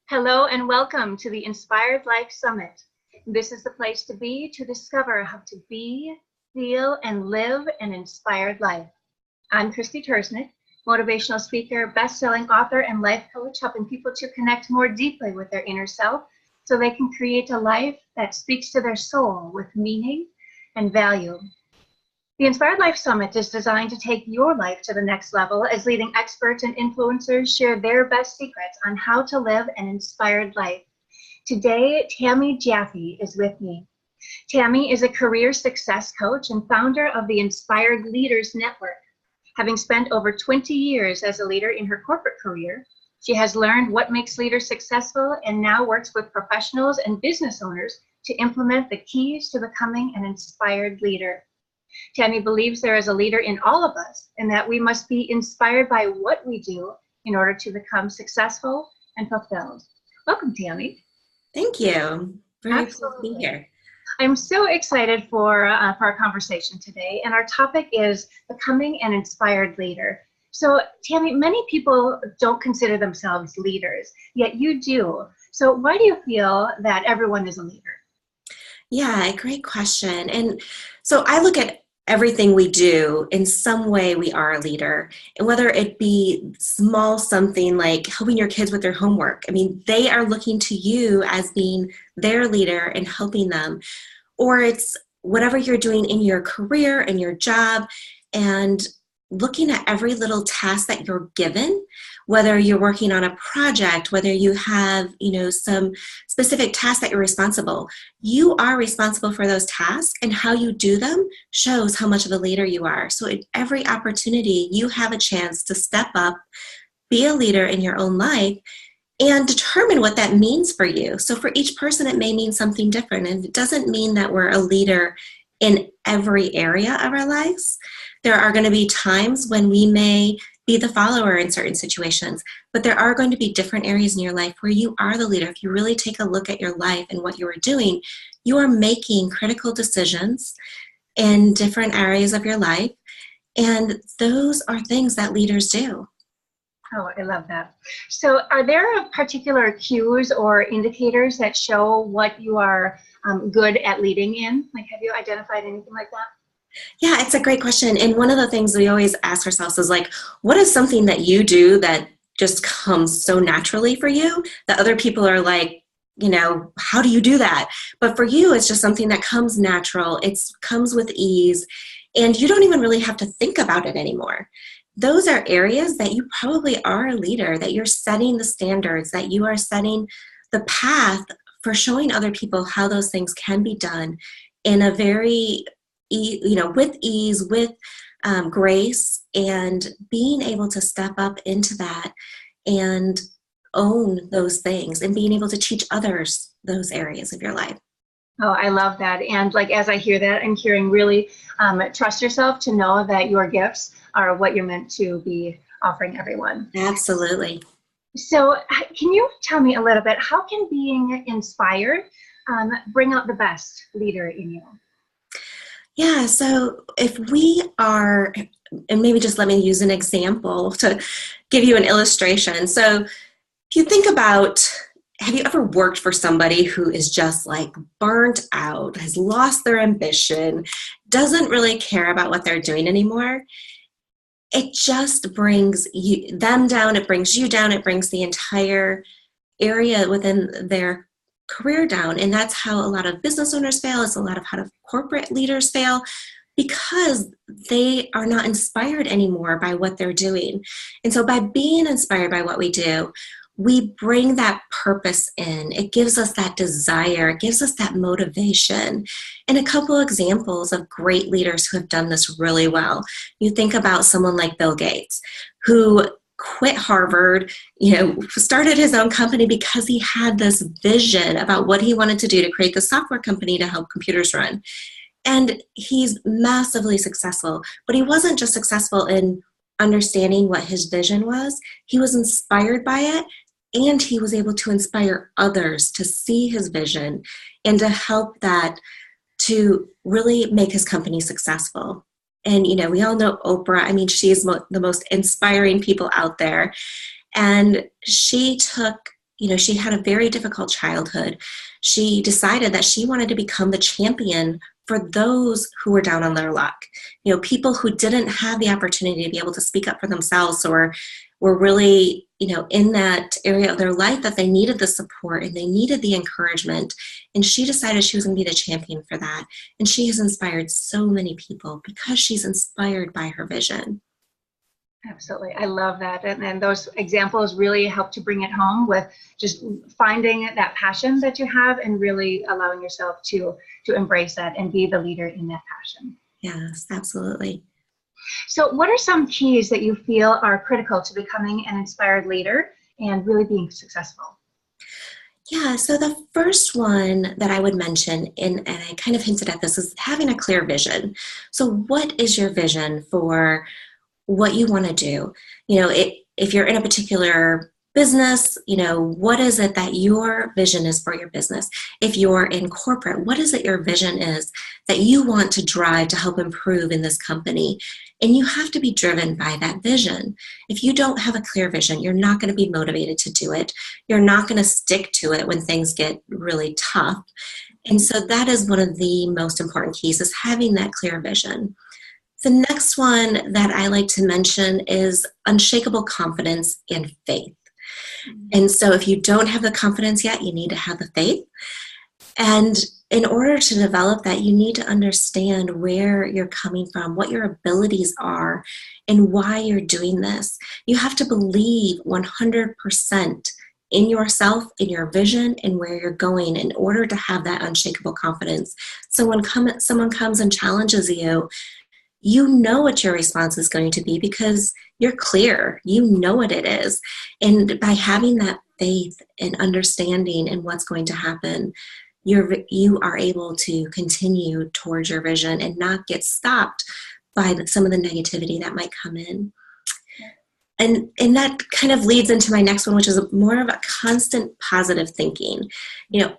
Hello and welcome to the Inspired Life Summit. This is the place to be to discover how to be, feel, and live an inspired life. I'm Krysti Turznik, motivational speaker, best-selling author, and life coach, helping people to connect more deeply with their inner self so they can create a life that speaks to their soul with meaning and value. The Inspired Life Summit is designed to take your life to the next level as leading experts and influencers share their best secrets on how to live an inspired life. Today, Tami Jaffe is with me. Tami is a career success coach and founder of the Inspired Leaders Network. Having spent over 20 years as a leader in her corporate career, she has learned what makes leaders successful and now works with professionals and business owners to implement the keys to becoming an inspired leader. Tami believes there is a leader in all of us and that we must be inspired by what we do in order to become successful and fulfilled. Welcome, Tami. Thank you. Very pleased to be here. I'm so excited for our conversation today, and our topic is becoming an inspired leader. So, Tami, many people don't consider themselves leaders, yet you do. So why do you feel that everyone is a leader? Yeah, great question. And so I look at everything we do, in some way we are a leader. And whether it be small something like helping your kids with their homework, I mean, they are looking to you as being their leader and helping them. Or it's whatever you're doing in your career and your job and looking at every little task that you're given, whether you're working on a project, whether you have, some specific tasks that you're responsible, you are responsible for those tasks, and how you do them shows how much of a leader you are. So at every opportunity, you have a chance to step up, be a leader in your own life, and determine what that means for you. So for each person, it may mean something different, and it doesn't mean that we're a leader in every area of our lives. There are going to be times when we may be the follower in certain situations, but there are going to be different areas in your life where you are the leader. If you really take a look at your life and what you are doing, you are making critical decisions in different areas of your life, and those are things that leaders do. Oh, I love that. So are there particular cues or indicators that show what you are good at leading in? Like, have you identified anything like that? Yeah, it's a great question. And one of the things we always ask ourselves is like, what is something that you do that just comes so naturally for you that other people are like, how do you do that? But for you, it's just something that comes natural. It comes with ease, and you don't even really have to think about it anymore. Those are areas that you probably are a leader, that you're setting the standards, that you are setting the path for showing other people how those things can be done in a very with ease, with grace, and being able to step up into that and own those things and being able to teach others those areas of your life. Oh, I love that. And like, as I hear that, I'm hearing really trust yourself to know that your gifts are what you're meant to be offering everyone. Absolutely. So can you tell me a little bit, how can being inspired bring out the best leader in you? Yeah, so if we are, and maybe just let me use an example to give you an illustration. So if you think about, have you ever worked for somebody who is just like burnt out, has lost their ambition, doesn't really care about what they're doing anymore? It just brings them down, it brings you down, it brings the entire area within their career down. And that's how a lot of business owners fail. It's a lot of how corporate leaders fail, because they are not inspired anymore by what they're doing. And so by being inspired by what we do, we bring that purpose in. It gives us that desire. It gives us that motivation. And a couple examples of great leaders who have done this really well. You think about someone like Bill Gates, who quit Harvard, started his own company because he had this vision about what he wanted to do to create the software company to help computers run. And he's massively successful, but he wasn't just successful in understanding what his vision was. He was inspired by it, and he was able to inspire others to see his vision and to help that to really make his company successful. And, we all know Oprah. I mean, she's the most inspiring people out there. And she took she had a very difficult childhood. She decided that she wanted to become the champion for those who were down on their luck. People who didn't have the opportunity to be able to speak up for themselves, or were really, in that area of their life that they needed the support and they needed the encouragement. And she decided she was going to be the champion for that. And she has inspired so many people because she's inspired by her vision. Absolutely. I love that. And those examples really help to bring it home with just finding that passion that you have and really allowing yourself to embrace that and be the leader in that passion. Yes, absolutely. So what are some keys that you feel are critical to becoming an inspired leader and really being successful? Yeah, so the first one that I would mention, and I kind of hinted at this, is having a clear vision. So what is your vision for what you want to do? If you're in a particular business, what is it that your vision is for your business? If you're in corporate, what is it your vision is that you want to drive to help improve in this company? And you have to be driven by that vision. If you don't have a clear vision, you're not going to be motivated to do it. You're not going to stick to it when things get really tough. And so that is one of the most important keys, is having that clear vision. The next one that I like to mention is unshakable confidence and faith. And so if you don't have the confidence yet, you need to have the faith. And in order to develop that, you need to understand where you're coming from, what your abilities are, and why you're doing this. You have to believe 100% in yourself, in your vision, and where you're going in order to have that unshakable confidence. So when someone comes and challenges you, you know what your response is going to be because you're clear. You know what it is. And by having that faith and understanding in what's going to happen, you are able to continue towards your vision and not get stopped by some of the negativity that might come in. And that kind of leads into my next one, which is more of a constant positive thinking.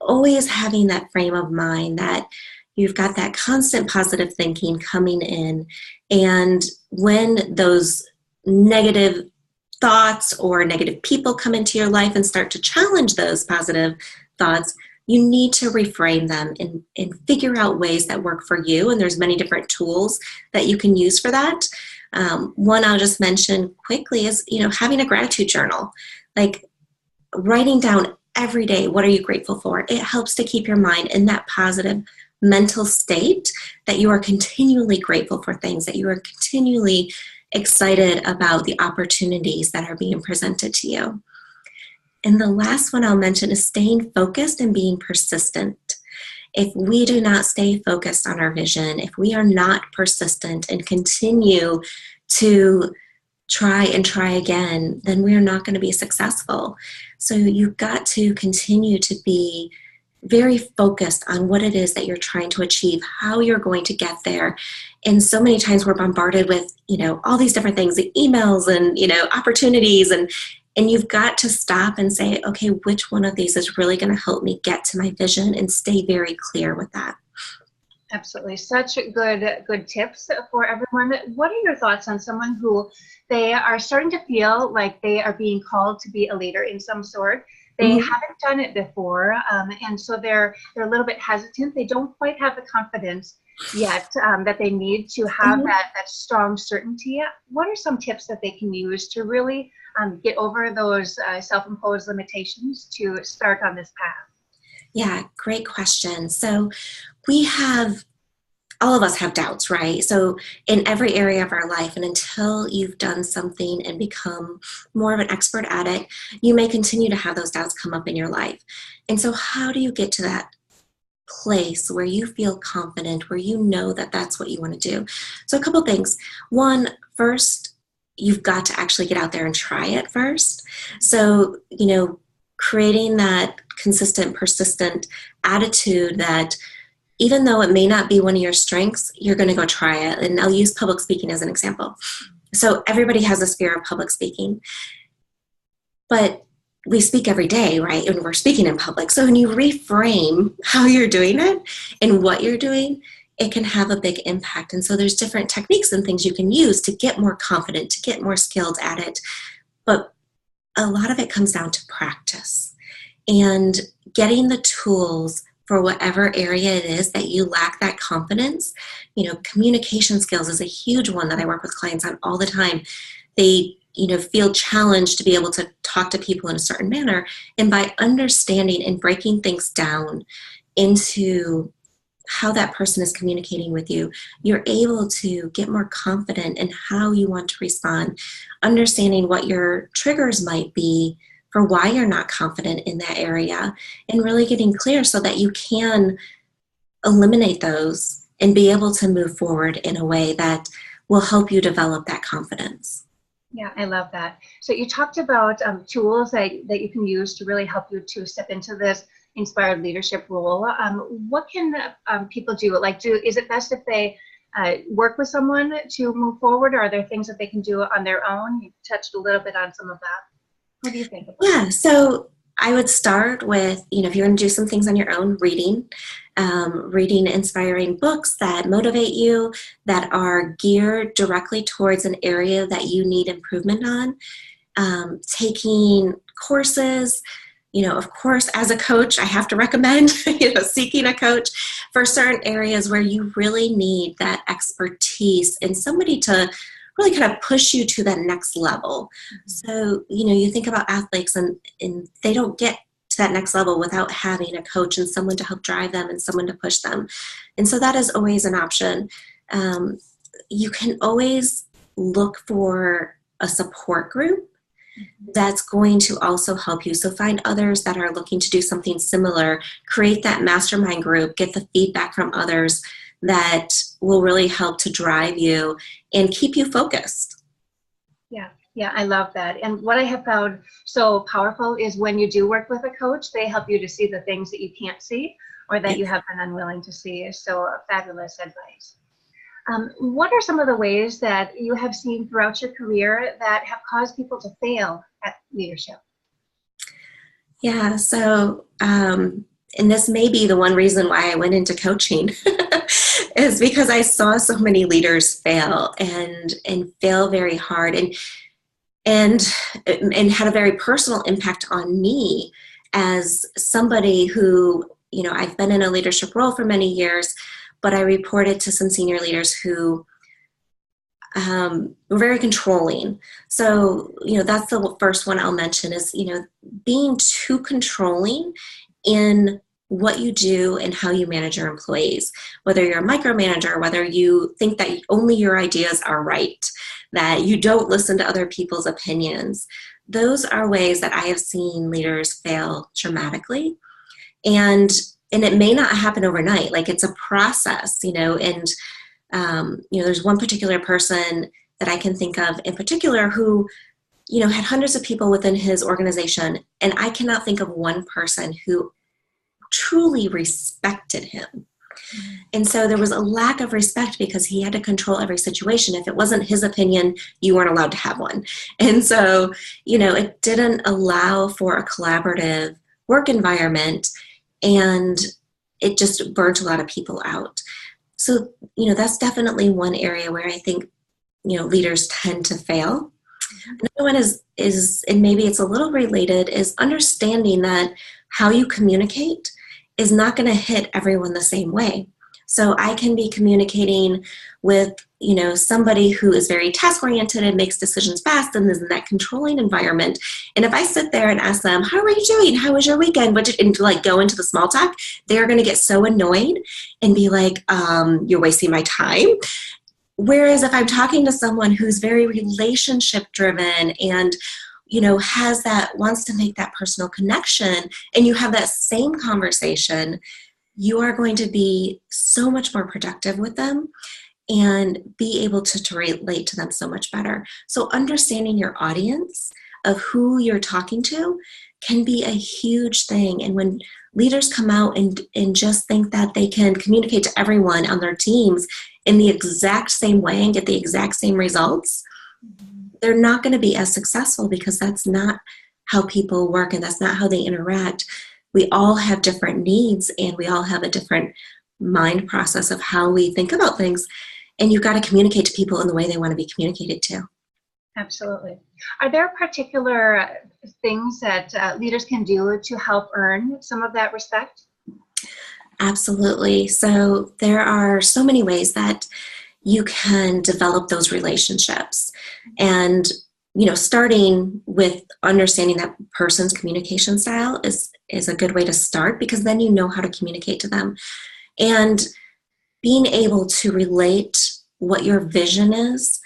Always having that frame of mind that you've got that constant positive thinking coming in. And when those negative thoughts or negative people come into your life and start to challenge those positive thoughts, you need to reframe them and figure out ways that work for you. And there's many different tools that you can use for that. One I'll just mention quickly is, having a gratitude journal, like writing down every day, what are you grateful for? It helps to keep your mind in that positive mental state that you are continually grateful for things, that you are continually excited about the opportunities that are being presented to you. And the last one I'll mention is staying focused and being persistent. If we do not stay focused on our vision, if we are not persistent and continue to try and try again, then we are not going to be successful. So you've got to continue to be very focused on what it is that you're trying to achieve, how you're going to get there. And so many times we're bombarded with, all these different things, the emails and, opportunities, and you've got to stop and say, okay, which one of these is really going to help me get to my vision, and stay very clear with that. Absolutely. Such good tips for everyone. What are your thoughts on someone who they are starting to feel like they are being called to be a leader in some sort? They haven't done it before, and so they're a little bit hesitant. They don't quite have the confidence yet that they need to have that strong certainty. What are some tips that they can use to really get over those self-imposed limitations to start on this path? Yeah, great question. So all of us have doubts, right? So in every area of our life, and until you've done something and become more of an expert at it, you may continue to have those doubts come up in your life. And so how do you get to that place where you feel confident, where you know that that's what you want to do? So a couple things. One, first, you've got to actually get out there and try it first. So, creating that consistent, persistent attitude that even though it may not be one of your strengths, you're going to go try it. And I'll use public speaking as an example. So everybody has this fear of public speaking, but we speak every day, right? And we're speaking in public. So when you reframe how you're doing it and what you're doing, it can have a big impact. And so there's different techniques and things you can use to get more confident, to get more skilled at it. But a lot of it comes down to practice. and getting the tools for whatever area it is that you lack that confidence. Communication skills is a huge one that I work with clients on all the time. They feel challenged to be able to talk to people in a certain manner. And by understanding and breaking things down into how that person is communicating with you, you're able to get more confident in how you want to respond, understanding what your triggers might be for why you're not confident in that area, and really getting clear so that you can eliminate those and be able to move forward in a way that will help you develop that confidence. Yeah, I love that. So you talked about tools that you can use to really help you to step into this inspired leadership role. What can people do? Is it best if they work with someone to move forward, or are there things that they can do on their own? You touched a little bit on some of that. What do you think about that? Yeah, so I would start with, if you're going to do some things on your own, reading inspiring books that motivate you, that are geared directly towards an area that you need improvement on, taking courses. Of course, as a coach, I have to recommend, seeking a coach for certain areas where you really need that expertise and somebody to really kind of push you to that next level. So, you think about athletes and they don't get to that next level without having a coach and someone to help drive them and someone to push them. And so that is always an option. You can always look for a support group that's going to also help you. So find others that are looking to do something similar, create that mastermind group, get the feedback from others that will really help to drive you and keep you focused. Yeah, I love that. And what I have found so powerful is when you do work with a coach, they help you to see the things that you can't see or that you have been unwilling to see. So fabulous advice. What are some of the ways that you have seen throughout your career that have caused people to fail at leadership? Yeah, so, and this may be the one reason why I went into coaching, is because I saw so many leaders fail and fail very hard and had a very personal impact on me as somebody who, I've been in a leadership role for many years, but I reported to some senior leaders who were very controlling. So, that's the first one I'll mention is, being too controlling in what you do and how you manage your employees, whether you're a micromanager, whether you think that only your ideas are right, that you don't listen to other people's opinions. Those are ways that I have seen leaders fail dramatically. And it may not happen overnight. Like, it's a process, and there's one particular person that I can think of in particular who, had hundreds of people within his organization, and I cannot think of one person who truly respected him. And so there was a lack of respect because he had to control every situation. If it wasn't his opinion, you weren't allowed to have one. And so, it didn't allow for a collaborative work environment, and it just burnt a lot of people out. So, that's definitely one area where I think, leaders tend to fail. Another one is, and maybe it's a little related, is understanding that how you communicate is not going to hit everyone the same way. So I can be communicating with, somebody who is very task-oriented and makes decisions fast and is in that controlling environment. And if I sit there and ask them, how are you doing? How was your weekend? And go into the small talk, they're going to get so annoyed and be like, you're wasting my time. Whereas if I'm talking to someone who's very relationship-driven and wants to make that personal connection, and you have that same conversation, you are going to be so much more productive with them and be able to relate to them so much better. So understanding your audience of who you're talking to can be a huge thing. And when leaders come out and just think that they can communicate to everyone on their teams in the exact same way and get the exact same results, they're not going to be as successful, because that's not how people work and that's not how they interact. We all have different needs and we all have a different mind process of how we think about things. And you've got to communicate to people in the way they want to be communicated to. Absolutely. Are there particular things that leaders can do to help earn some of that respect? Absolutely. So there are so many ways that you can develop those relationships. And, starting with understanding that person's communication style is a good way to start, because then you know how to communicate to them. And being able to relate what your vision is,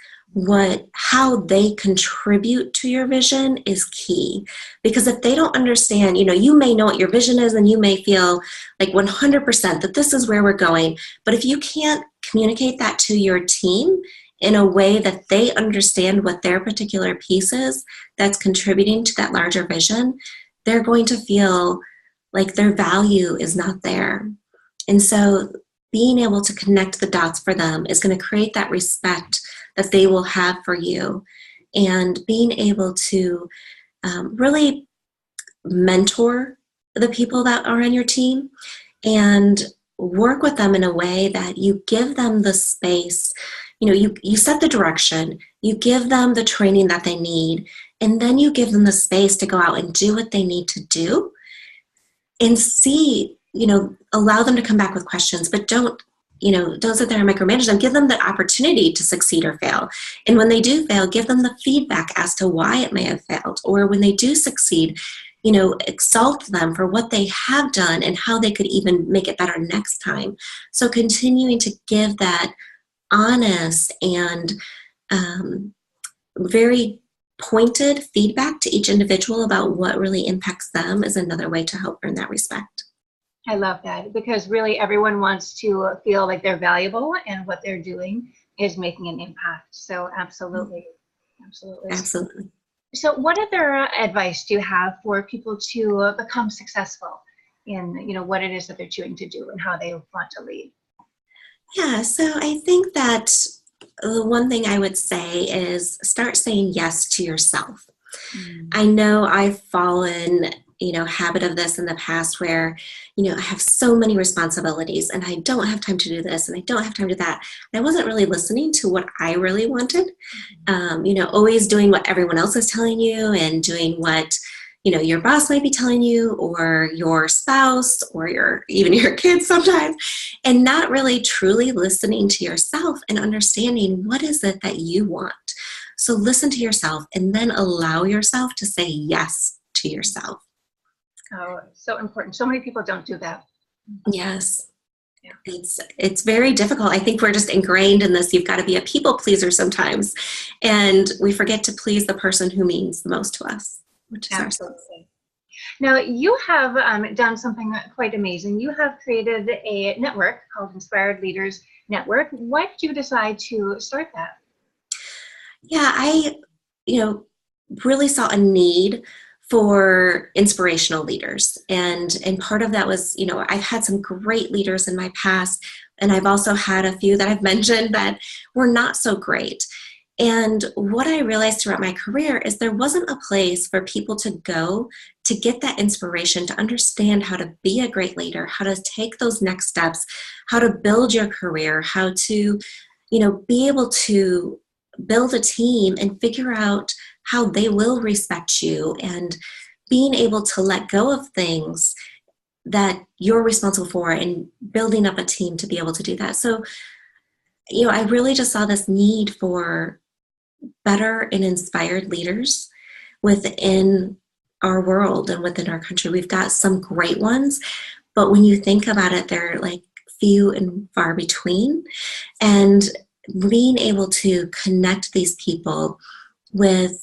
how they contribute to your vision is key. Because if they don't understand, you may know what your vision is and you may feel like 100% that this is where we're going. But if you can't communicate that to your team in a way that they understand what their particular piece is that's contributing to that larger vision, they're going to feel like their value is not there. And so being able to connect the dots for them is going to create that respect that they will have for you. And being able to really mentor the people that are on your team and work with them in a way that you give them the space. You set the direction, you give them the training that they need, and then you give them the space to go out and do what they need to do, and see, allow them to come back with questions, but don't sit there and micromanage them. Give them the opportunity to succeed or fail. And when they do fail, give them the feedback as to why it may have failed. Or when they do succeed, exalt them for what they have done and how they could even make it better next time. So continuing to give that honest and very pointed feedback to each individual about what really impacts them is another way to help earn that respect. I love that, because really everyone wants to feel like they're valuable and what they're doing is making an impact. So absolutely. Absolutely. So what other advice do you have for people to become successful in, what it is that they're choosing to do and how they want to lead? Yeah, so I think that the one thing I would say is start saying yes to yourself. I know I've fallen, habit of this in the past where, I have so many responsibilities and I don't have time to do this and I don't have time to do that. I wasn't really listening to what I really wanted, always doing what everyone else is telling you and doing what, your boss might be telling you, or your spouse, or even your kids sometimes, and not really truly listening to yourself and understanding what is it that you want. So listen to yourself and then allow yourself to say yes to yourself. Oh, so important. So many people don't do that. Yes. Yeah. It's very difficult. I think we're just ingrained in this. You've got to be a people pleaser sometimes. And we forget to please the person who means the most to us, which is ourselves. Now, you have done something quite amazing. You have created a network called Inspired Leaders Network. Why did you decide to start that? Yeah, I, really saw a need for inspirational leaders. And part of that was, I've had some great leaders in my past, and I've also had a few that I've mentioned that were not so great. And what I realized throughout my career is there wasn't a place for people to go to get that inspiration, to understand how to be a great leader, how to take those next steps, how to build your career, how to, be able to build a team and figure out how they will respect you, and being able to let go of things that you're responsible for and building up a team to be able to do that. So, I really just saw this need for better and inspired leaders within our world and within our country. We've got some great ones, but when you think about it, they're like few and far between. And being able to connect these people with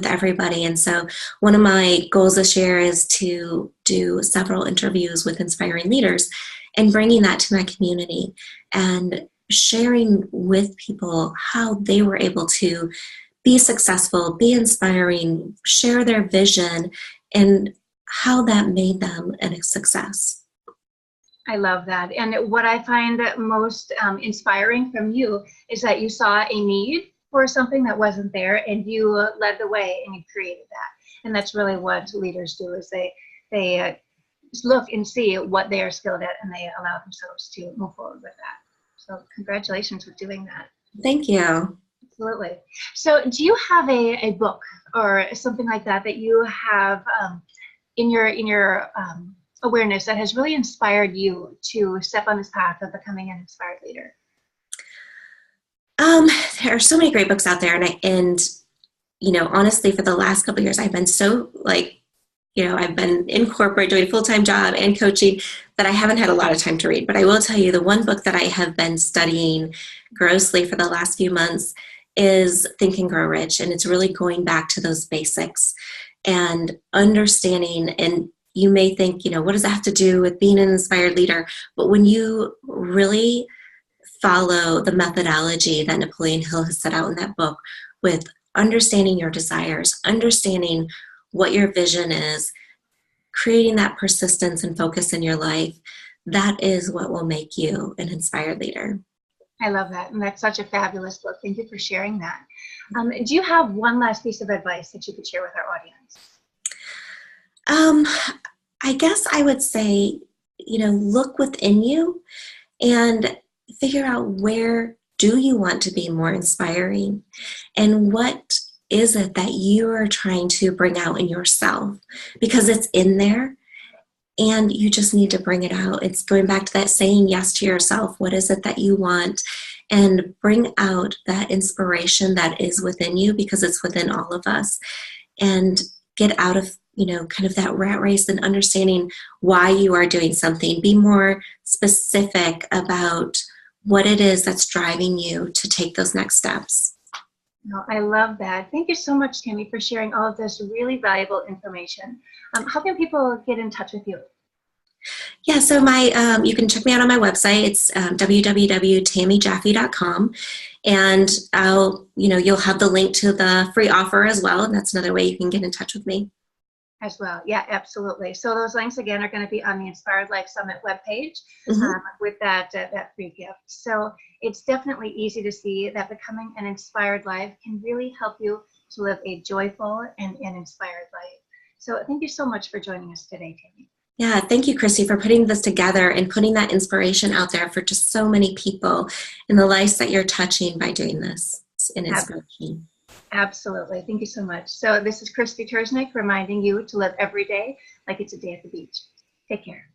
everybody. And so one of my goals this year is to do several interviews with inspiring leaders and bringing that to my community and sharing with people how they were able to be successful, be inspiring, share their vision, and how that made them a success. I love that. And what I find most inspiring from you is that you saw a need for something that wasn't there, and you led the way and you created that. And that's really what leaders do, is they look and see what they are skilled at, and they allow themselves to move forward with that. So congratulations for doing that. Thank you. Absolutely. So do you have a book or something like that that you have in your awareness that has really inspired you to step on this path of becoming an inspired leader? There are so many great books out there, and honestly, for the last couple of years, I've been so I've been in corporate doing a full-time job and coaching that I haven't had a lot of time to read. But I will tell you, the one book that I have been studying grossly for the last few months is Think and Grow Rich, and it's really going back to those basics and understanding. And you may think, what does that have to do with being an inspired leader? But when you really follow the methodology that Napoleon Hill has set out in that book, with understanding your desires, understanding what your vision is, creating that persistence and focus in your life, that is what will make you an inspired leader. I love that. And that's such a fabulous book. Thank you for sharing that. Do you have one last piece of advice that you could share with our audience? I guess I would say, look within you and figure out, where do you want to be more inspiring, and what is it that you are trying to bring out in yourself, because it's in there and you just need to bring it out. It's going back to that saying yes to yourself. What is it that you want? And bring out that inspiration that is within you, because it's within all of us, and get out of kind of that rat race and understanding why you are doing something. Be more specific about what it is that's driving you to take those next steps. No, I love that. Thank you so much, Tami, for sharing all of this really valuable information. How can people get in touch with you? Yeah, so you can check me out on my website. It's www.tamijaffe.com, and you'll have the link to the free offer as well, and that's another way you can get in touch with me. As well. Yeah, absolutely. So those links again are going to be on the Inspired Life Summit webpage with that free gift. So it's definitely easy to see that becoming an inspired life can really help you to live a joyful and an inspired life. So thank you so much for joining us today, Tami. Yeah, thank you, Krysti, for putting this together and putting that inspiration out there for just so many people in the lives that you're touching by doing this. It's an inspiration. Absolutely. Thank you so much. So this is Krysti Turznik reminding you to live every day like it's a day at the beach. Take care.